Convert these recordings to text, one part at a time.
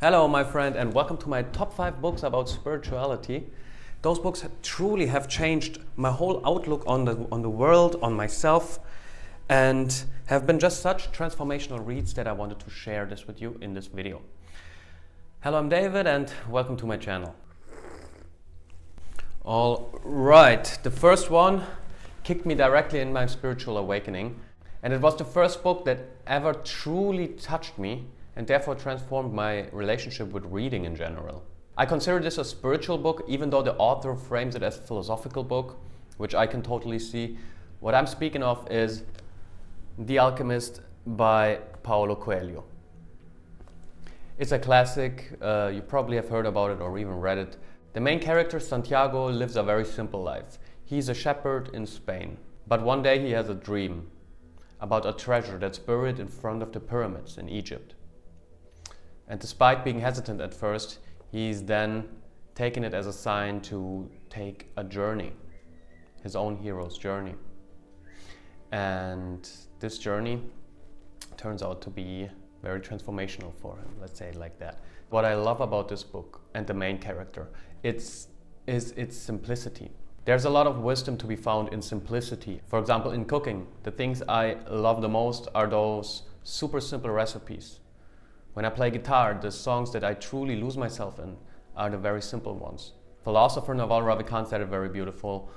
Hello, my friend, and welcome to my top 5 books about spirituality. Those books truly have changed my whole outlook on the world, on myself, and have been just such transformational reads that I wanted to share this with you in this video. Hello, I'm David, and welcome to my channel. All right, the first one kicked me directly in my spiritual awakening, and it was the first book that ever truly touched me and therefore transformed my relationship with reading in general. I consider this a spiritual book, even though the author frames it as a philosophical book, which I can totally see. What I'm speaking of is The Alchemist by Paulo Coelho. It's a classic, you probably have heard about it or even read it. The main character, Santiago, lives a very simple life. He's a shepherd in Spain, but one day he has a dream about a treasure that's buried in front of the pyramids in Egypt. And despite being hesitant at first, he's then taken it as a sign to take a journey, his own hero's journey. And this journey turns out to be very transformational for him, let's say it like that. What I love about this book and the main character, is its simplicity. There's a lot of wisdom to be found in simplicity. For example, in cooking, the things I love the most are those super simple recipes. When I play guitar, the songs that I truly lose myself in are the very simple ones. Philosopher Naval Ravikant said it very beautiful.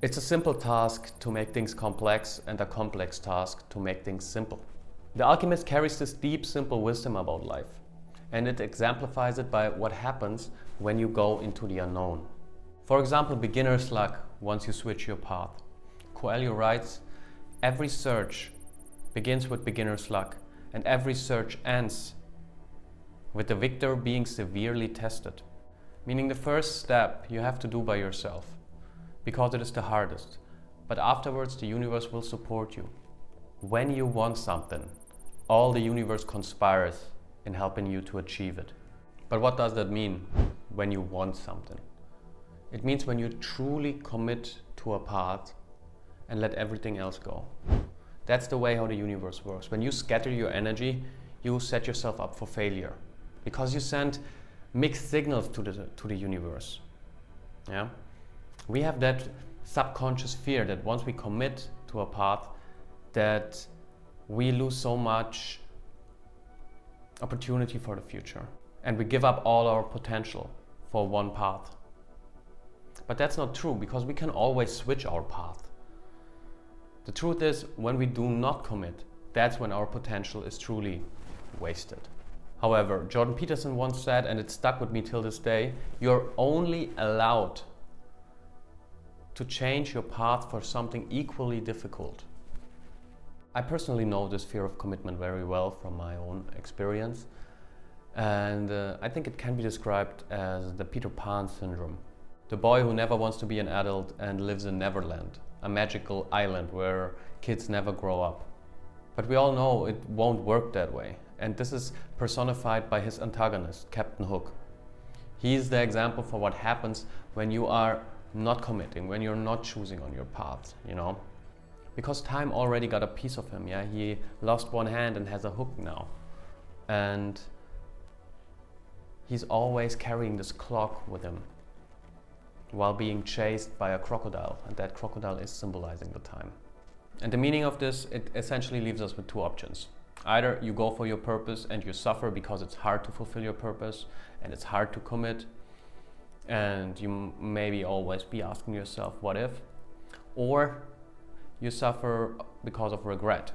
It's a simple task to make things complex and a complex task to make things simple. The Alchemist carries this deep, simple wisdom about life, and it exemplifies it by what happens when you go into the unknown. For example, beginner's luck once you switch your path. Coelho writes, every search begins with beginner's luck, and every search ends with the victor being severely tested. Meaning the first step you have to do by yourself, because it is the hardest, but afterwards the universe will support you. When you want something, all the universe conspires in helping you to achieve it. But what does that mean, when you want something? It means when you truly commit to a path and let everything else go. That's the way how the universe works. When you scatter your energy, you set yourself up for failure because you send mixed signals to the universe. Yeah? We have that subconscious fear that once we commit to a path, that we lose so much opportunity for the future and we give up all our potential for one path. But that's not true, because we can always switch our path. The truth is, when we do not commit, that's when our potential is truly wasted. However, Jordan Peterson once said, and it stuck with me till this day, you're only allowed to change your path for something equally difficult. I personally know this fear of commitment very well from my own experience, and I think it can be described as the Peter Pan syndrome. The boy who never wants to be an adult and lives in Neverland, a magical island where kids never grow up. But we all know it won't work that way, and this is personified by his antagonist, Captain Hook. He's the example for what happens when you are not committing, when you're not choosing on your path, you know? Because time already got a piece of him, yeah? He lost one hand and has a hook now. And he's always carrying this clock with him while being chased by a crocodile, and that crocodile is symbolizing the time. And the meaning of this, it essentially leaves us with two options. Either you go for your purpose and you suffer because it's hard to fulfill your purpose and it's hard to commit, and you maybe always be asking yourself, what if? Or you suffer because of regret,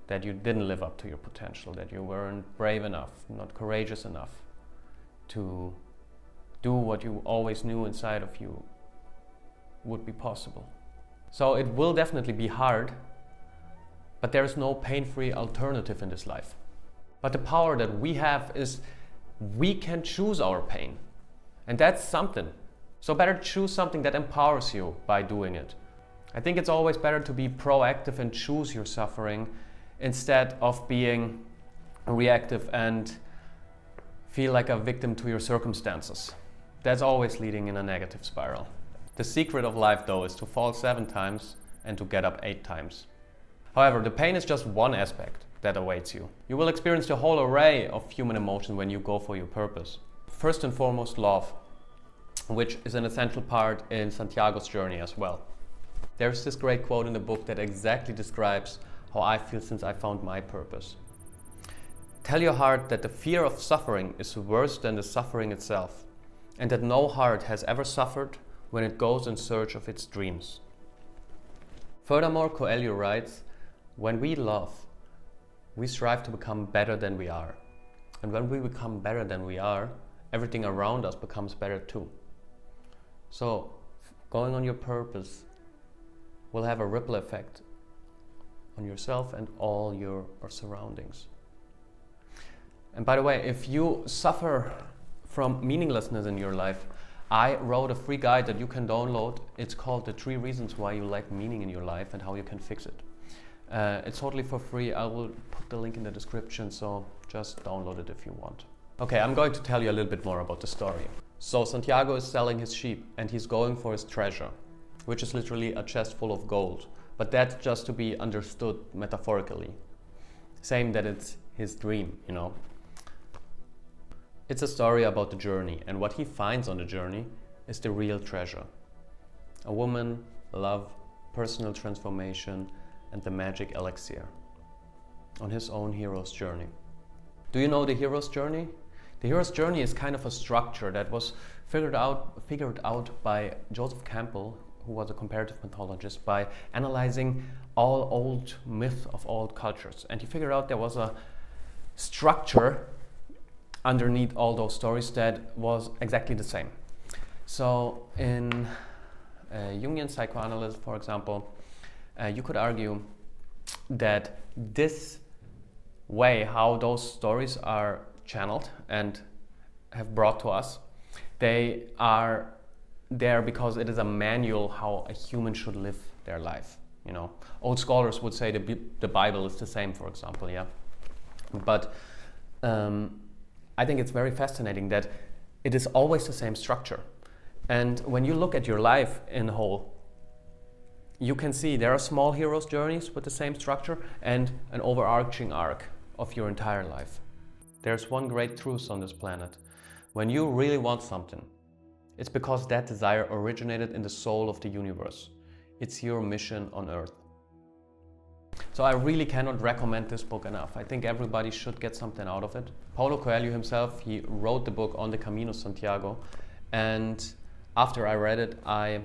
that you didn't live up to your potential, that you weren't brave enough, not courageous enough to do what you always knew inside of you would be possible. So it will definitely be hard, but there is no pain-free alternative in this life. But the power that we have is we can choose our pain, and that's something. So better choose something that empowers you by doing it. I think it's always better to be proactive and choose your suffering instead of being reactive and feel like a victim to your circumstances. That's always leading in a negative spiral. The secret of life, though, is to fall 7 times and to get up 8 times. However, the pain is just one aspect. that awaits you. You will experience the whole array of human emotion when you go for your purpose. First and foremost, love, which is an essential part in Santiago's journey as well. There's this great quote in the book that exactly describes how I feel since I found my purpose. Tell your heart that the fear of suffering is worse than the suffering itself, and that no heart has ever suffered when it goes in search of its dreams. Furthermore, Coelho writes, when we love, we strive to become better than we are. And when we become better than we are, everything around us becomes better too. So, going on your purpose will have a ripple effect on yourself and all your surroundings. And by the way, if you suffer from meaninglessness in your life, I wrote a free guide that you can download. It's called The 3 Reasons Why You Lack Meaning in Your Life and How You Can Fix It. It's totally for free. I will put the link in the description, so just download it if you want. Okay, I'm going to tell you a little bit more about the story. So Santiago is selling his sheep and he's going for his treasure, which is literally a chest full of gold. But that's just to be understood metaphorically. Same that it's his dream, you know. It's a story about the journey, and what he finds on the journey is the real treasure. A woman, love, personal transformation, and the magic elixir on his own hero's journey. Do you know the hero's journey? The hero's journey is kind of a structure that was figured out by Joseph Campbell, who was a comparative mythologist, by analyzing all old myths of all cultures. And he figured out there was a structure underneath all those stories that was exactly the same. So in Jungian psychoanalysis, for example, you could argue that this way how those stories are channeled and have brought to us, they are there because it is a manual how a human should live their life. You know, old scholars would say the Bible is the same, for example, yeah. But I think it's very fascinating that it is always the same structure. And when you look at your life in whole, you can see there are small heroes' journeys with the same structure and an overarching arc of your entire life. There's one great truth on this planet. When you really want something, it's because that desire originated in the soul of the universe. It's your mission on Earth. So I really cannot recommend this book enough. I think everybody should get something out of it. Paulo Coelho himself, he wrote the book on the Camino Santiago, and after I read it, I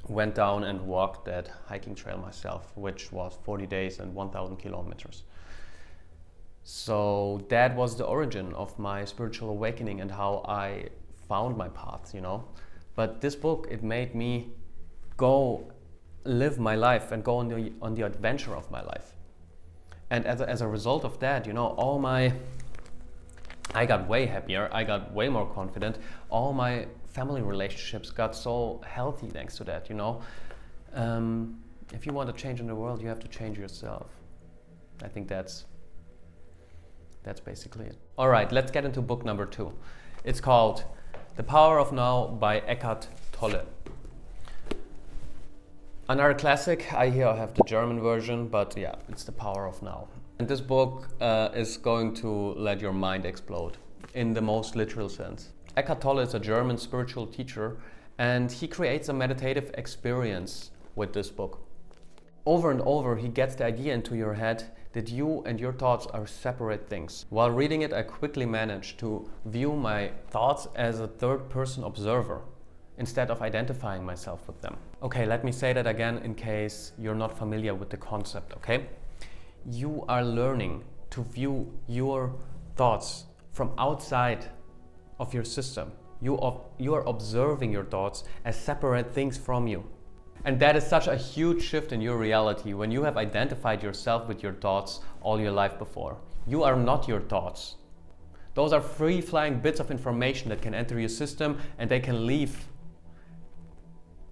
went down and walked that hiking trail myself, which was 40 days and 1,000 kilometers. So that was the origin of my spiritual awakening and how I found my path, you know. But this book, it made me go live my life and go on the adventure of my life. And as a result of that, you know, I got way happier, I got way more confident, all my family relationships got so healthy thanks to that, you know. If you want to change in the world, you have to change yourself. I think that's basically it. All right, let's get into book number 2. It's called The Power of Now by Eckhart Tolle. Another classic. I have the German version, but yeah, it's The Power of Now. And this book is going to let your mind explode in the most literal sense. Eckhart Tolle is a German spiritual teacher, and he creates a meditative experience with this book. Over and over, he gets the idea into your head that you and your thoughts are separate things. While reading it, I quickly managed to view my thoughts as a third-person observer instead of identifying myself with them. Okay, let me say that again in case you're not familiar with the concept, okay? You are learning to view your thoughts from outside of your system. You are observing your thoughts as separate things from you. And that is such a huge shift in your reality when you have identified yourself with your thoughts all your life before. You are not your thoughts. Those are free-flying bits of information that can enter your system and they can leave.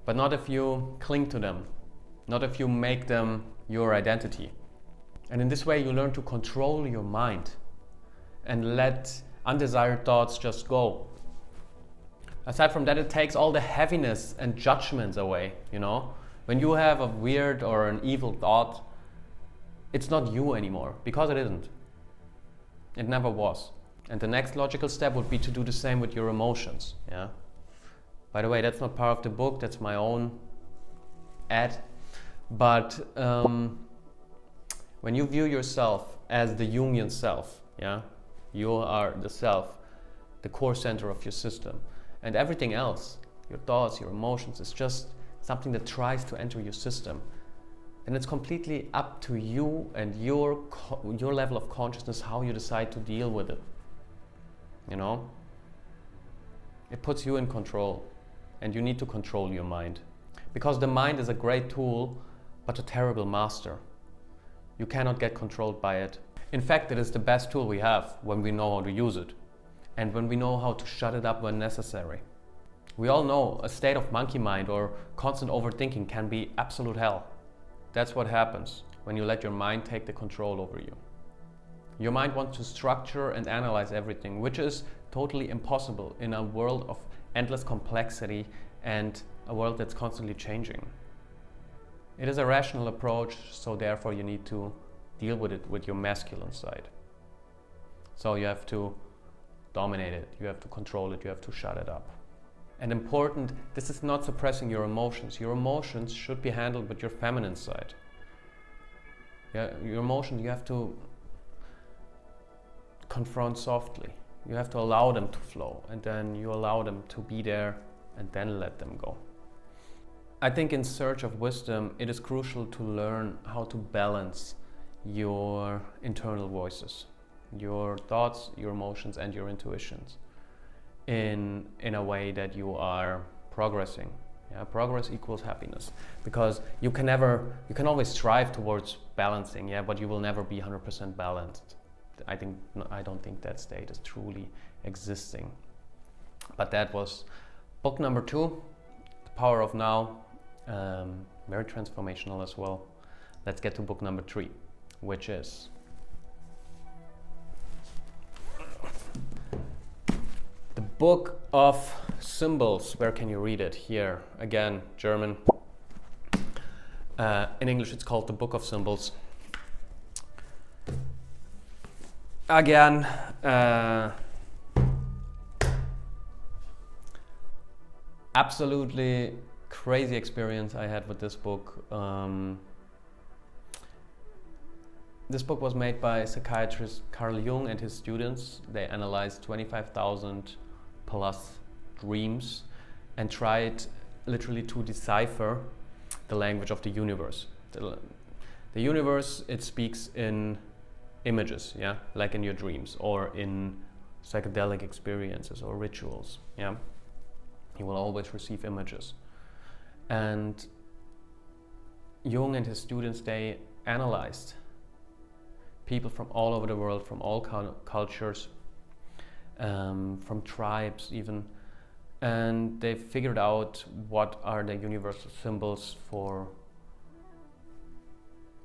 But not if you cling to them, not if you make them your identity. And in this way you learn to control your mind and let undesired thoughts just go. Aside from that, it takes all the heaviness and judgments away, you know? When you have a weird or an evil thought, it's not you anymore, because it isn't. It never was. And the next logical step would be to do the same with your emotions. Yeah. By the way, that's not part of the book, that's my own ad. But when you view yourself as the Jungian self, yeah, you are the self, the core center of your system, and everything else, your thoughts, your emotions, is just something that tries to enter your system. And it's completely up to you and your level of consciousness how you decide to deal with it. You know? It puts you in control, and you need to control your mind. Because the mind is a great tool, but a terrible master. You cannot get controlled by it. In fact, it is the best tool we have when we know how to use it, and when we know how to shut it up when necessary. We all know a state of monkey mind or constant overthinking can be absolute hell. That's what happens when you let your mind take the control over you. Your mind wants to structure and analyze everything, which is totally impossible in a world of endless complexity and a world that's constantly changing. It is a rational approach, so therefore you need to deal with it with your masculine side. So you have to dominate it, you have to control it, you have to shut it up. And important, this is not suppressing your emotions. Your emotions should be handled with your feminine side. Yeah, your emotions you have to confront softly. You have to allow them to flow, and then you allow them to be there and then let them go. I think in search of wisdom, it is crucial to learn how to balance your internal voices, your thoughts, your emotions, and your intuitions in a way that you are progressing. Yeah, progress equals happiness, because you can always strive towards balancing, yeah, but you will never be 100% balanced. I don't think that state is truly existing. But that was book number 2, The Power of Now, very transformational as well. Let's get to book number 3, which is The Book of Symbols. Where can you read it? Here, again, German. In English it's called The Book of Symbols. Again, absolutely crazy experience I had with this book. This book was made by psychiatrist Carl Jung and his students. They analyzed 25,000 plus dreams and tried literally to decipher the language of the universe. The universe, it speaks in images, yeah, like in your dreams or in psychedelic experiences or rituals, yeah. You will always receive images. And Jung and his students, they analyzed people from all over the world, from all cultures, from tribes even, and they figured out what are the universal symbols for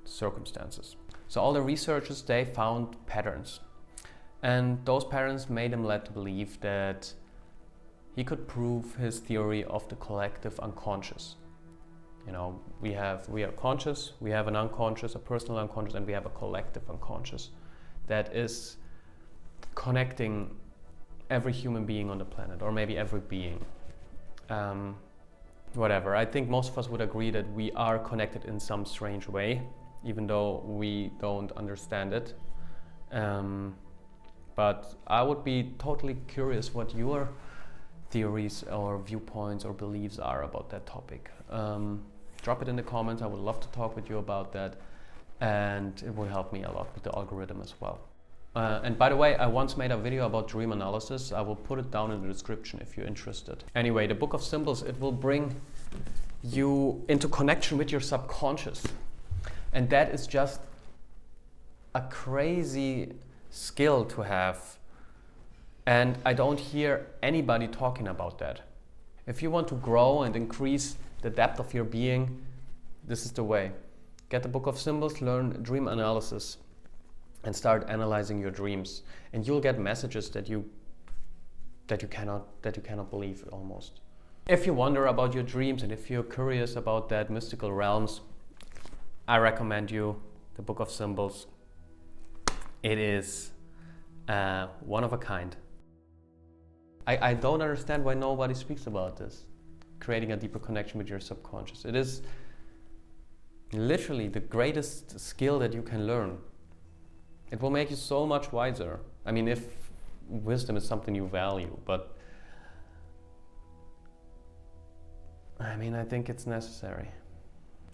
circumstances. So all the researchers, they found patterns, and those patterns made him led to believe that he could prove his theory of the collective unconscious. You know, we are conscious, we have an unconscious, a personal unconscious, and we have a collective unconscious that is connecting every human being on the planet, or maybe every being. Whatever, I think most of us would agree that we are connected in some strange way, even though we don't understand it. But I would be totally curious what your theories or viewpoints or beliefs are about that topic. Drop it in the comments. I would love to talk with you about that, and it will help me a lot with the algorithm as well. And by the way, I once made a video about dream analysis. I will put it down in the description if you're interested. Anyway, the Book of Symbols, it will bring you into connection with your subconscious. And that is just a crazy skill to have. And I don't hear anybody talking about that. If you want to grow and increase the depth of your being, this is the way. Get the Book of Symbols, learn dream analysis, and start analyzing your dreams. And you'll get messages that you cannot believe almost. If you wonder about your dreams and if you're curious about that mystical realms, I recommend you the Book of Symbols. It is one of a kind. I don't understand why nobody speaks about this. Creating a deeper connection with your subconscious. It is literally the greatest skill that you can learn. It will make you so much wiser. I mean, if wisdom is something you value, but I mean, I think it's necessary.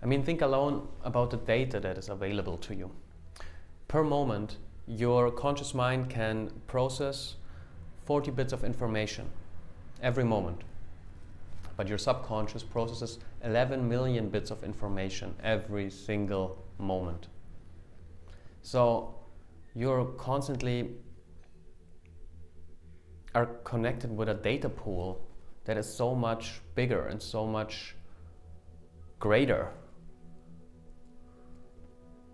I mean, think alone about the data that is available to you. Per moment, your conscious mind can process 40 bits of information every moment. But your subconscious processes 11 million bits of information every single moment. So you're constantly are connected with a data pool that is so much bigger and so much greater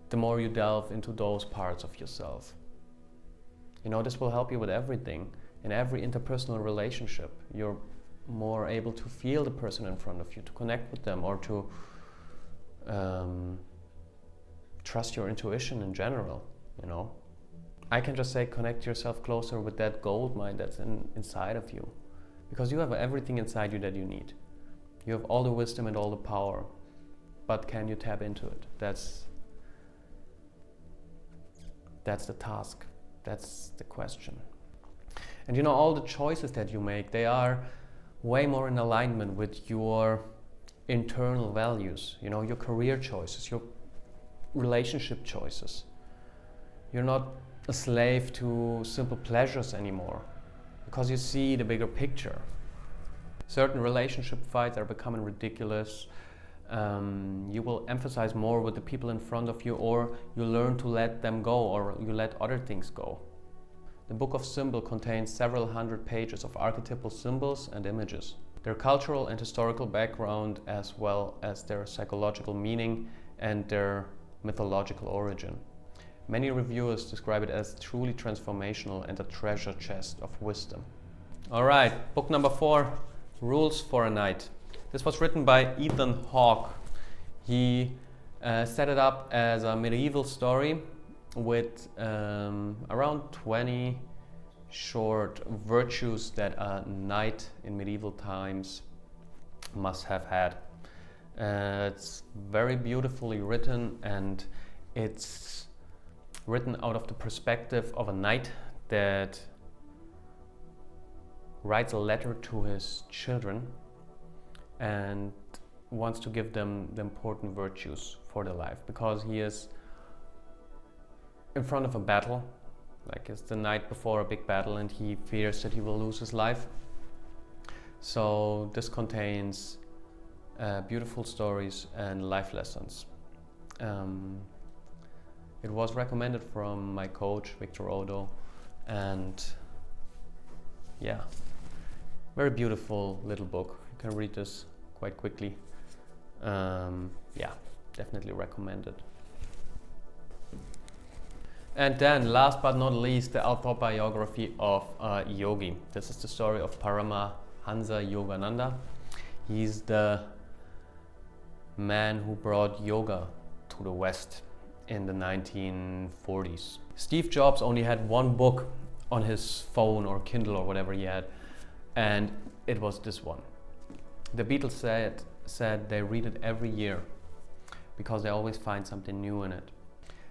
the more you delve into those parts of yourself. You know, this will help you with everything. In every interpersonal relationship, you're more able to feel the person in front of you, to connect with them, or to trust your intuition in general, you know. I can just say connect yourself closer with that gold mine that's inside of you. Because you have everything inside you that you need. You have all the wisdom and all the power. But can you tap into it? That's the task. That's the question. And you know, all the choices that you make, they are way more in alignment with your internal values. You know, your career choices, your relationship choices. You're not a slave to simple pleasures anymore because you see the bigger picture. Certain relationship fights are becoming ridiculous. You will emphasize more with the people in front of you, or you learn to let them go, or you let other things go. The Book of Symbol contains several hundred pages of archetypal symbols and images. Their cultural and historical background, as well as their psychological meaning and their mythological origin. Many reviewers describe it as truly transformational and a treasure chest of wisdom. Alright, book number 4, Rules for a Night. This was written by Ethan Hawke. He set it up as a medieval story with around 20 short virtues that a knight in medieval times must have had. It's very beautifully written, and it's written out of the perspective of a knight that writes a letter to his children and wants to give them the important virtues for their life, because he is in front of a battle, like it's the night before a big battle, and he fears that he will lose his life. So this contains beautiful stories and life lessons. It was recommended from my coach, Victor Odo, and yeah, very beautiful little book. You can read this quite quickly. Yeah, definitely recommended. And then, last but not least, the Autobiography of Yogi. This is the story of Paramhansa Yogananda. He's the man who brought yoga to the West in the 1940s. Steve Jobs only had one book on his phone or Kindle or whatever he had, and it was this one. The Beatles said they read it every year because they always find something new in it.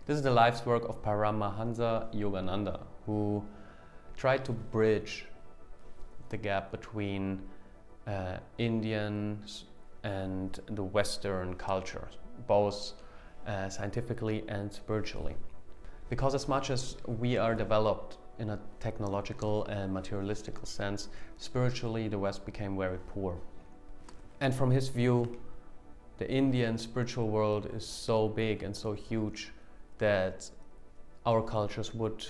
This is the life's work of Paramhansa Yogananda, who tried to bridge the gap between Indians and the Western culture, both scientifically and spiritually. Because as much as we are developed in a technological and materialistical sense, spiritually the West became very poor. And from his view, the Indian spiritual world is so big and so huge that our cultures would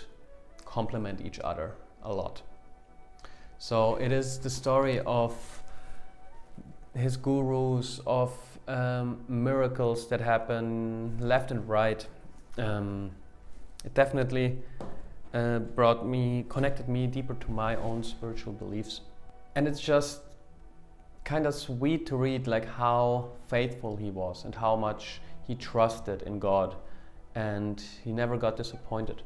complement each other a lot. So it is the story of his gurus, of miracles that happen left and right. It definitely connected me deeper to my own spiritual beliefs. And it's just kind of sweet to read like how faithful he was and how much he trusted in God and he never got disappointed.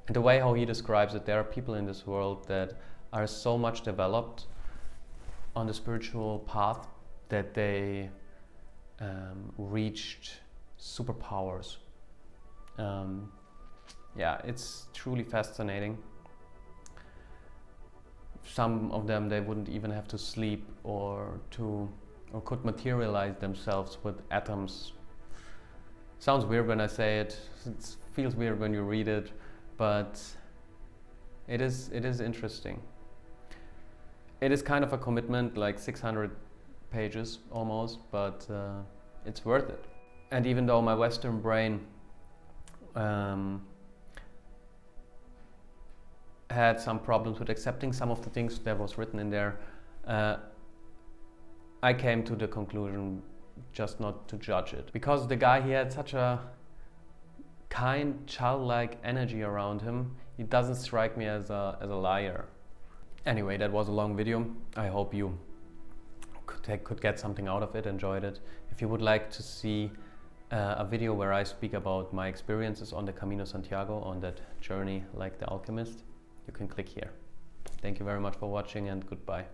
And the way how he describes it, there are people in this world that are so much developed on the spiritual path that they reached superpowers. Yeah, it's truly fascinating. Some of them, they wouldn't even have to sleep or could materialize themselves with atoms. Sounds weird when I say it. It feels weird when you read it, but it is interesting. It is kind of a commitment, like 600 pages almost, but it's worth it. And even though my Western brain had some problems with accepting some of the things that was written in there, I came to the conclusion just not to judge it, because the guy, he had such a kind, childlike energy around him. He doesn't strike me as a liar. Anyway, that was a long video. I hope you could get something out of it, enjoyed it. If you would like to see a video where I speak about my experiences on the Camino Santiago, on that journey like the Alchemist, you can click here. Thank you very much for watching, and goodbye.